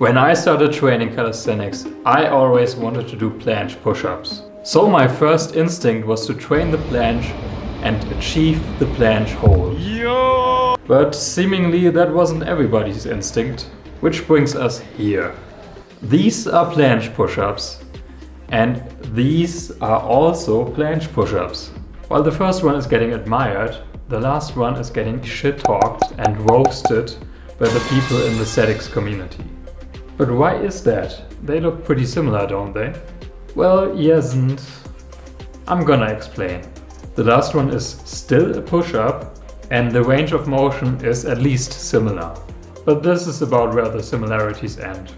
When I started training calisthenics, I always wanted to do planche push-ups. So my first instinct was to train the planche and achieve the planche hold. Yo! But seemingly that wasn't everybody's instinct, which brings us here. These are planche push-ups, and these are also planche push-ups. While the first one is getting admired, the last one is getting shit-talked and roasted by the people in the statics community. But why is that? They look pretty similar, don't they? Well, yes, and I'm gonna explain. The last one is still a push-up, and the range of motion is at least similar. But this is about where the similarities end.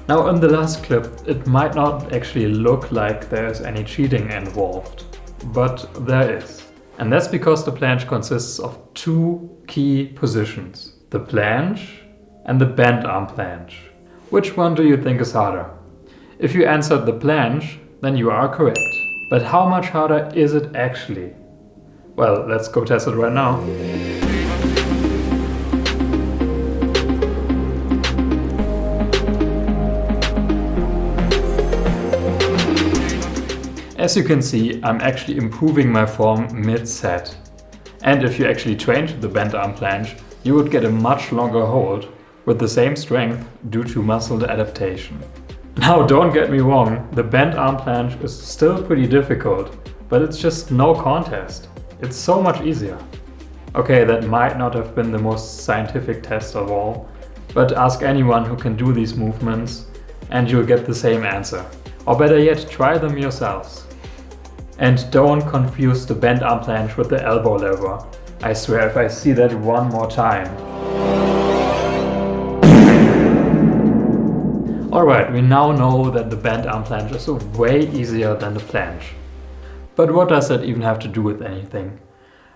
Now in the last clip, it might not actually look like there is any cheating involved, but there is. And that's because the planche consists of two key positions, the planche and the bent arm planche. Which one do you think is harder? If you answered the planche, then you are correct. But how much harder is it actually? Well, let's go test it right now. As you can see, I'm actually improving my form mid-set. And if you actually trained the bent arm planche, you would get a much longer hold with the same strength due to muscle adaptation. Now don't get me wrong, the bent arm planche is still pretty difficult, but it's just no contest. It's so much easier. Okay, that might not have been the most scientific test of all, but ask anyone who can do these movements and you'll get the same answer. Or better yet, try them yourselves. And don't confuse the bent arm planche with the elbow lever. I swear if I see that one more time. Alright, we now know that the bent arm planche is way easier than the planche. But what does that even have to do with anything?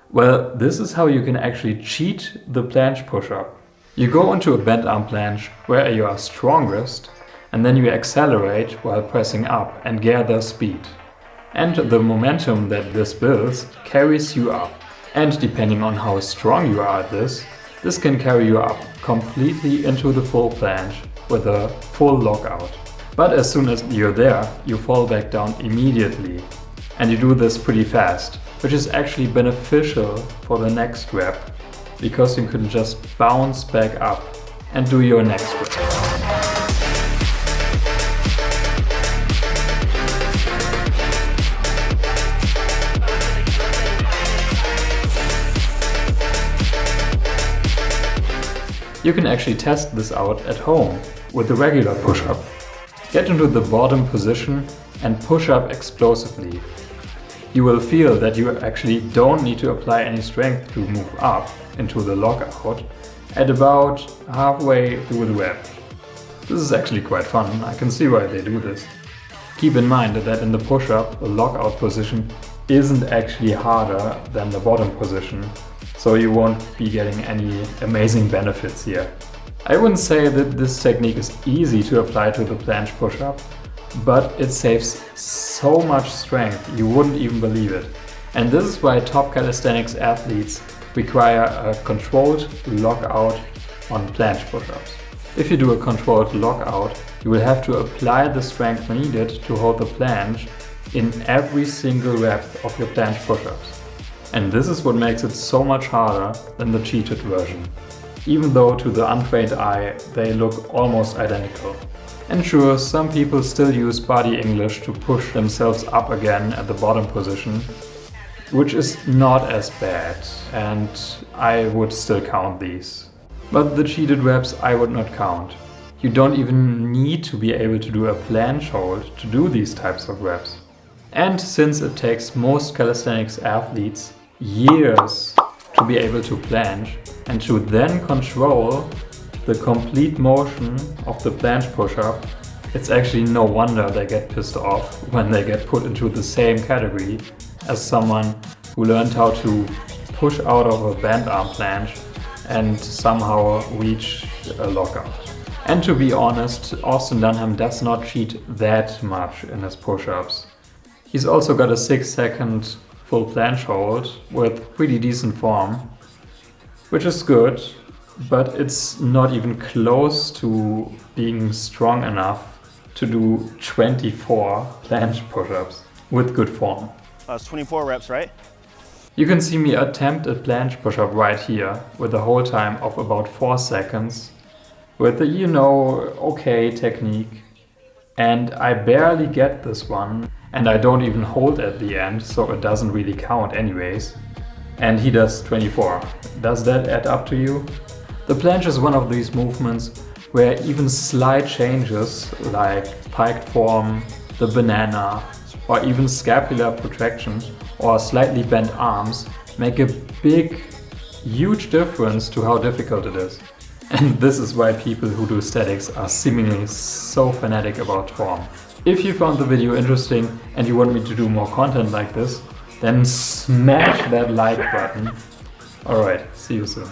Well, this is how you can actually cheat the planche push-up. You go into a bent arm planche where you are strongest, and then you accelerate while pressing up and gather speed. And the momentum that this builds carries you up. And depending on how strong you are at this can carry you up completely into the full planche with a full lockout. But as soon as you're there, you fall back down immediately. And you do this pretty fast, which is actually beneficial for the next rep, because you can just bounce back up and do your next rep. You can actually test this out at home with the regular push-up. Get into the bottom position and push up explosively. You will feel that you actually don't need to apply any strength to move up into the lockout at about halfway through the rep. This is actually quite fun, I can see why they do this. Keep in mind that in the push-up, the lockout position isn't actually harder than the bottom position, so you won't be getting any amazing benefits here. I wouldn't say that this technique is easy to apply to the planche push-up, but it saves so much strength you wouldn't even believe it. And this is why top calisthenics athletes require a controlled lockout on planche push-ups. If you do a controlled lockout, you will have to apply the strength needed to hold the planche in every single rep of your planche push-ups. And this is what makes it so much harder than the cheated version. Even though to the untrained eye they look almost identical. And sure, some people still use body English to push themselves up again at the bottom position, which is not as bad, and I would still count these. But the cheated reps I would not count. You don't even need to be able to do a planche hold to do these types of reps. And since it takes most calisthenics athletes years to be able to planche and to then control the complete motion of the planche push-up, it's actually no wonder they get pissed off when they get put into the same category as someone who learned how to push out of a bent arm planche and somehow reach a lockout. And to be honest, Austin Dunham does not cheat that much in his push-ups. He's also got a 6-second full planche hold with pretty decent form, which is good, but it's not even close to being strong enough to do 24 planche push-ups with good form. It's 24 reps, right? You can see me attempt a planche push-up right here with a hold time of about 4 seconds with the, okay technique. And I barely get this one, and I don't even hold at the end, so it doesn't really count anyways. And he does 24. Does that add up to you? The planche is one of these movements where even slight changes like piked form, the banana, or even scapular protraction or slightly bent arms make a big, huge difference to how difficult it is. And this is why people who do statics are seemingly so fanatic about form. If you found the video interesting and you want me to do more content like this, then smash that like button. Alright, see you soon.